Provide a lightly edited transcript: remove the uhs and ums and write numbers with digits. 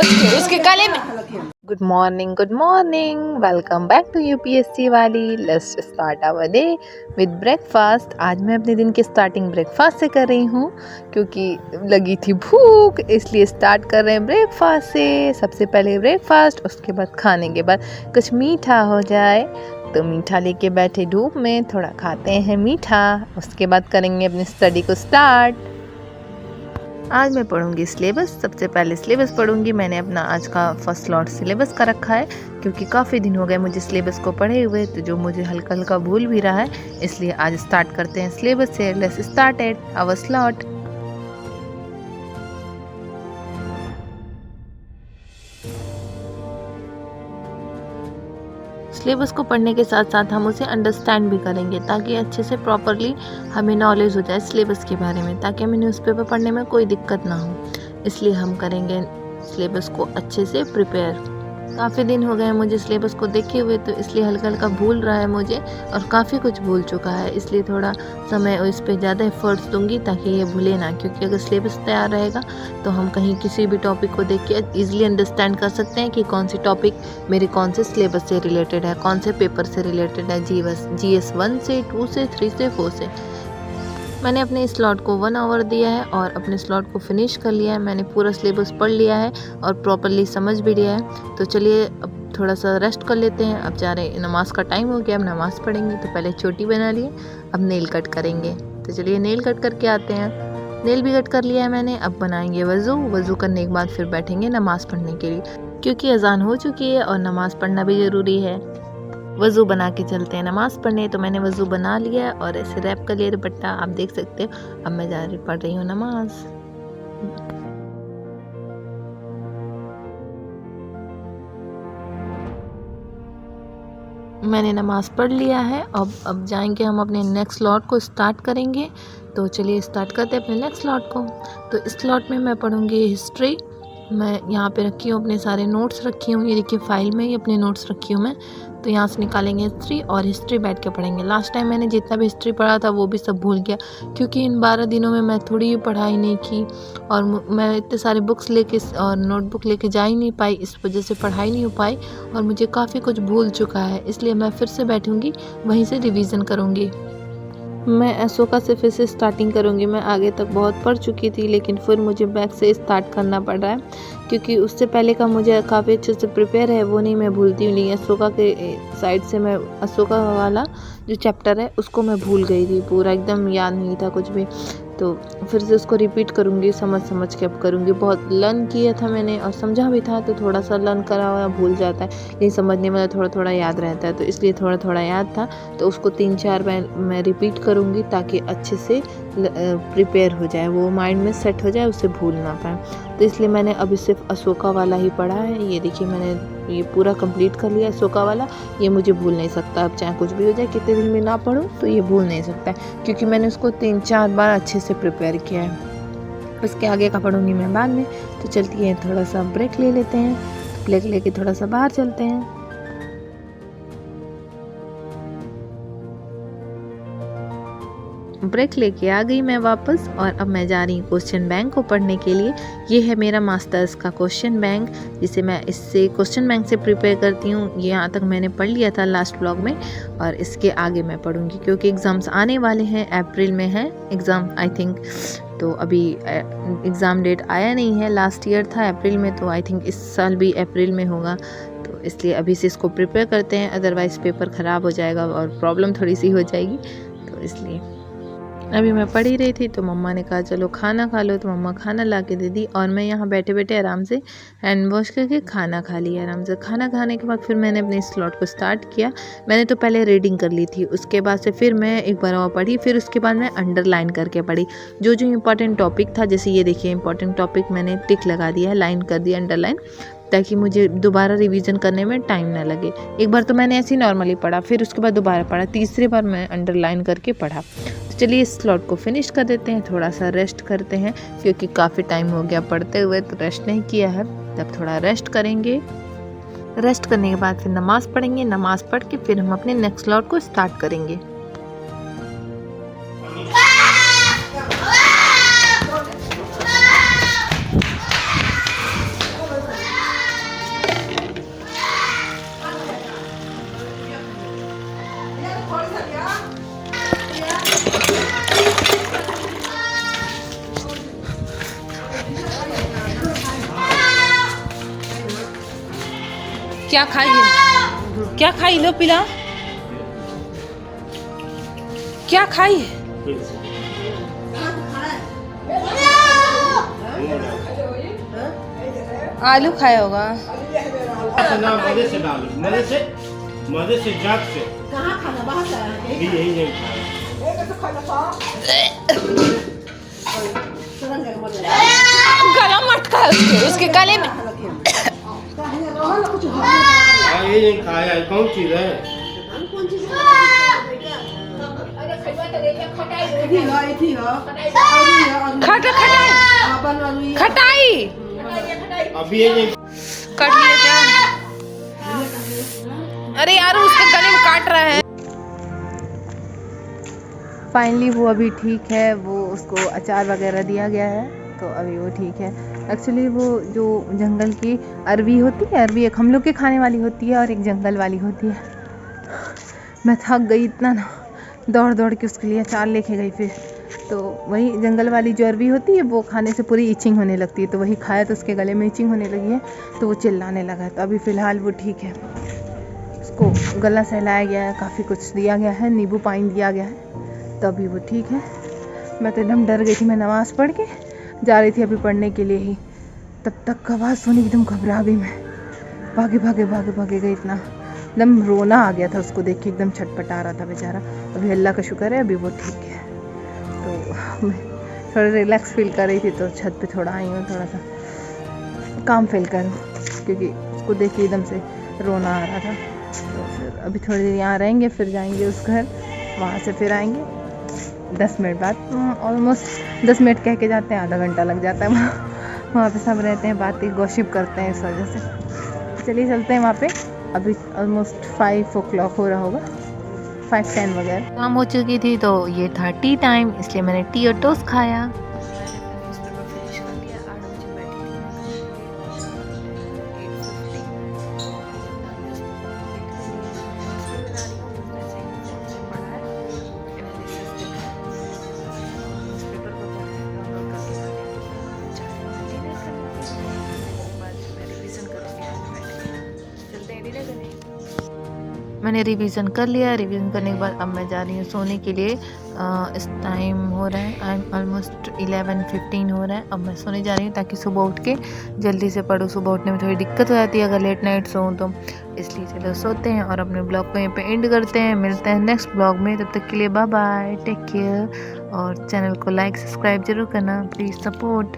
उसके गले में। Good morning, welcome back to UPSC वाली। Let's start our day with breakfast. आज मैं अपने दिन की स्टार्टिंग ब्रेकफास्ट से कर रही हूँ क्योंकि लगी थी भूख, इसलिए स्टार्ट कर रहे हैं ब्रेकफास्ट से। सबसे पहले ब्रेकफास्ट, उसके बाद खाने के बाद कुछ मीठा हो जाए तो मीठा लेके बैठे धूप में, थोड़ा खाते हैं मीठा। उसके बाद करेंगे अपनी स्टडी को स्टार्ट। आज मैं पढ़ूंगी सिलेबस। सबसे पहले सिलेबस पढ़ूंगी। मैंने अपना आज का फर्स्ट लॉट सिलेबस का रखा है क्योंकि काफ़ी दिन हो गए मुझे सिलेबस को पढ़े हुए, तो जो मुझे हल्का हल्का भूल भी रहा है, इसलिए आज स्टार्ट करते हैं सिलेबस से। Let's start at hour slot. Syllabus को पढ़ने के साथ साथ हम उसे अंडरस्टैंड भी करेंगे ताकि अच्छे से प्रॉपरली हमें नॉलेज हो जाए सिलेबस के बारे में, ताकि हमें न्यूज़पेपर पढ़ने में कोई दिक्कत ना हो। इसलिए हम करेंगे सिलेबस को अच्छे से प्रिपेयर। काफ़ी दिन हो गए हैं मुझे सिलेबस को देखे हुए, तो इसलिए हल्का हल्का भूल रहा है मुझे और काफ़ी कुछ भूल चुका है, इसलिए थोड़ा समय इस पर ज़्यादा एफर्ट्स दूंगी ताकि ये भूले ना। क्योंकि अगर सिलेबस तैयार रहेगा तो हम कहीं किसी भी टॉपिक को देख के ईजिली अंडरस्टैंड कर सकते हैं कि कौन सी टॉपिक मेरे कौन से सिलेबस से रिलेटेड है, कौन से पेपर से रिलेटेड है, GS 1 से 2 से 3 से 4 से। मैंने अपने इस स्लॉट को 1 आवर दिया है और अपने स्लॉट को फिनिश कर लिया है। मैंने पूरा सिलेबस पढ़ लिया है और प्रॉपरली समझ भी लिया है। तो चलिए अब थोड़ा सा रेस्ट कर लेते हैं। अब जा रहे नमाज का टाइम हो गया, अब नमाज़ पढ़ेंगे। तो पहले चोटी बना लिए, अब नेल कट करेंगे। तो चलिए नेल कट करके आते हैं। नेल भी कट कर लिया है मैंने। अब बनाएंगे वज़ू करने के बाद फिर बैठेंगे नमाज़ पढ़ने के लिए, क्योंकि अजान हो चुकी है और नमाज़ पढ़ना भी ज़रूरी है। वज़ू बना के चलते हैं नमाज़ पढ़ने। तो मैंने वज़ू बना लिया और ऐसे रैप कर लिया दुपट्टा, आप देख सकते हो। अब मैं पढ़ रही हूँ नमाज। मैंने नमाज़ पढ़ लिया है। अब जाएंगे हम अपने नेक्स्ट स्लॉट को स्टार्ट करेंगे। तो चलिए स्टार्ट करते हैं अपने नेक्स्ट स्लॉट को। तो इस स्लॉट में मैं पढ़ूंगी हिस्ट्री। मैं यहाँ पे रखी हूँ अपने सारे नोट्स रखी हूँ, ये देखिए फाइल में ही अपने नोट्स रखी हूँ मैं। तो यहाँ से निकालेंगे हिस्ट्री और हिस्ट्री बैठ के पढ़ेंगे। लास्ट टाइम मैंने जितना भी हिस्ट्री पढ़ा था वो भी सब भूल गया, क्योंकि इन 12 दिनों में मैं थोड़ी भी पढ़ाई नहीं की और मैं इतने सारे बुक्स लेके और नोटबुक लेके जा ही नहीं पाई, इस वजह से पढ़ाई नहीं हो पाई और मुझे काफ़ी कुछ भूल चुका है। इसलिए मैं फिर से बैठूँगी, वहीं से रिवीजन करूँगी। मैं अशोका से फिर से स्टार्टिंग करूँगी। मैं आगे तक बहुत पढ़ चुकी थी, लेकिन फिर मुझे बैक से स्टार्ट करना पड़ रहा है क्योंकि उससे पहले का मुझे काफ़ी अच्छे से प्रिपेयर है, वो नहीं मैं भूलती हूँ। नहीं, अशोका के साइड से मैं अशोका वाला जो चैप्टर है उसको मैं भूल गई थी, पूरा एकदम याद नहीं था कुछ भी। तो फिर से उसको रिपीट करूँगी, समझ के अब करूँगी। बहुत लर्न किया था मैंने और समझा भी था, तो थोड़ा सा लर्न करा हुआ भूल जाता है, लेकिन समझने में थोड़ा थोड़ा याद रहता है, तो इसलिए थोड़ा थोड़ा याद था। तो उसको 3-4 बार मैं रिपीट करूँगी ताकि अच्छे से प्रिपेयर हो जाए, वो माइंड में सेट हो जाए, उसे भूल ना पाए। तो इसलिए मैंने अभी सिर्फ अशोका वाला ही पढ़ा है। ये देखिए मैंने ये पूरा कंप्लीट कर लिया अशोका वाला। ये मुझे भूल नहीं सकता, अब चाहे कुछ भी हो जाए, कितने दिन में ना पढूं तो ये भूल नहीं सकता है, क्योंकि मैंने उसको 3-4 बार अच्छे से प्रिपेयर किया है। उसके आगे का पढ़ूंगी मैं बाद में। तो चलती है, थोड़ा सा ब्रेक ले लेते हैं। ब्रेक लेके थोड़ा सा बाहर चलते हैं। ब्रेक लेके आ गई मैं वापस और अब मैं जा रही हूँ क्वेश्चन बैंक को पढ़ने के लिए। ये है मेरा मास्टर्स का क्वेश्चन बैंक, जिसे मैं इससे क्वेश्चन बैंक से प्रिपेयर करती हूँ। ये यहाँ तक मैंने पढ़ लिया था लास्ट ब्लॉग में, और इसके आगे मैं पढ़ूँगी क्योंकि एग्ज़ाम्स आने वाले हैं। अप्रैल में है एग्ज़ाम आई थिंक, तो अभी एग्ज़ाम डेट आया नहीं है। लास्ट ईयर था अप्रैल में, तो आई थिंक इस साल भी अप्रैल में होगा। तो इसलिए अभी से इसको प्रिपेयर करते हैं, अदरवाइज़ पेपर ख़राब हो जाएगा और प्रॉब्लम थोड़ी सी हो जाएगी। तो इसलिए अभी मैं पढ़ ही रही थी तो मम्मा ने कहा चलो खाना खा लो, तो मम्मा खाना ला के दे दी और मैं यहाँ बैठे बैठे आराम से हैंड वॉश करके खाना खा लिया। आराम से खाना खाने के बाद फिर मैंने अपने स्लॉट को स्टार्ट किया। मैंने तो पहले रीडिंग कर ली थी, उसके बाद से फिर मैं एक बार और पढ़ी, फिर उसके बाद मैं अंडरलाइन करके पढ़ी जो जो इम्पोर्टेंट टॉपिक था। जैसे ये देखिए इम्पोर्टेंट टॉपिक मैंने टिक लगा दिया है, लाइन कर दिया अंडरलाइन, ताकि मुझे दोबारा रिवीजन करने में टाइम ना लगे। एक बार तो मैंने ऐसे ही नॉर्मली पढ़ा, फिर उसके बाद दोबारा पढ़ा, तीसरी बार मैं अंडरलाइन करके पढ़ा। तो चलिए इस स्लॉट को फिनिश कर देते हैं, थोड़ा सा रेस्ट करते हैं क्योंकि काफ़ी टाइम हो गया पढ़ते हुए, तो रेस्ट नहीं किया है। तब थोड़ा रेस्ट करेंगे। रेस्ट करने के बाद फिर नमाज़ पढ़ेंगे। नमाज़ पढ़ के फिर हम अपने नेक्स्ट स्लॉट को स्टार्ट करेंगे। क्या खाई है? क्या खाई? लो पिला। क्या खाई है? आलू खाया होगा। मजे से डालो, मजे से जाग से। कहाँ खाना? बाहर से आया है? यही नहीं खाया। गला मटका है उसके गले में। ये नहीं खाया, कौन चीज है? खटाई अभी ये नहीं काट लिया क्या? अरे यार उसके गले में काट रहा है। फाइनली वो अभी ठीक है, वो उसको अचार वगैरह दिया गया है तो अभी वो ठीक है। एक्चुअली वो जो जंगल की अरवी होती है, अरवी एक हम लोग के खाने वाली होती है और एक जंगल वाली होती है। मैं थक गई इतना ना, दौड़ दौड़ के उसके लिए अचार लेके गई। फिर तो वही जंगल वाली जो अरवी होती है वो खाने से पूरी इचिंग होने लगती है, तो वही खाया तो उसके गले में इचिंग होने लगी है, तो वो चिल्लाने लगा। तो अभी फ़िलहाल वो ठीक है, उसको गला सहलाया गया है, काफ़ी कुछ दिया गया है, नींबू पानी दिया गया है, तो अभी वो ठीक है। मैं तो एकदम डर गई थी, मैं नमाज़ पढ़ के जा रही थी अभी पढ़ने के लिए ही, तब तक आवाज़ सुनी, एकदम घबरा गई मैं, भागे भागे भागे भागे गई, इतना एकदम रोना आ गया था उसको देख के, एकदम छटपटा रहा था बेचारा। अभी अल्लाह का शुक्र है अभी वो ठीक है। तो मैं थोड़ा रिलैक्स फील कर रही थी तो छत पे थोड़ा आई हूँ, थोड़ा सा काम फील करूँ, क्योंकि उसको देख के एकदम से रोना आ रहा था। तो फिर अभी थोड़ी देर यहाँ रहेंगे, फिर जाएंगे उस घर, वहाँ से फिर आएंगे 10 मिनट बाद। ऑलमोस्ट 10 मिनट कह के जाते हैं, आधा घंटा लग जाता है। वहाँ पे सब रहते हैं, बातें गॉसिप करते हैं, इस वजह से। चलिए चलते हैं वहाँ पे। अभी ऑलमोस्ट 5 o'clock हो रहा होगा, 5:10 वगैरह। काम हो चुकी थी तो ये था टी टाइम, इसलिए मैंने टी और टोस्ट खाया। मैंने रिवीजन कर लिया। रिवीजन करने के बाद अब मैं जा रही हूँ सोने के लिए। इस टाइम हो रहा है ऑलमोस्ट 11:15 हो रहा है। अब मैं सोने जा रही हूँ ताकि सुबह उठ के जल्दी से पढूँ। सुबह उठने में थोड़ी दिक्कत हो जाती है अगर लेट नाइट सोऊँ तो, इसलिए चलो सोते हैं और अपने ब्लॉग को यहीं पे एंड करते हैं। मिलते हैं नेक्स्ट ब्लॉग में, तब तक के लिए बाय बाय, टेक केयर। और चैनल को लाइक सब्सक्राइब जरूर करना, प्लीज़ सपोर्ट।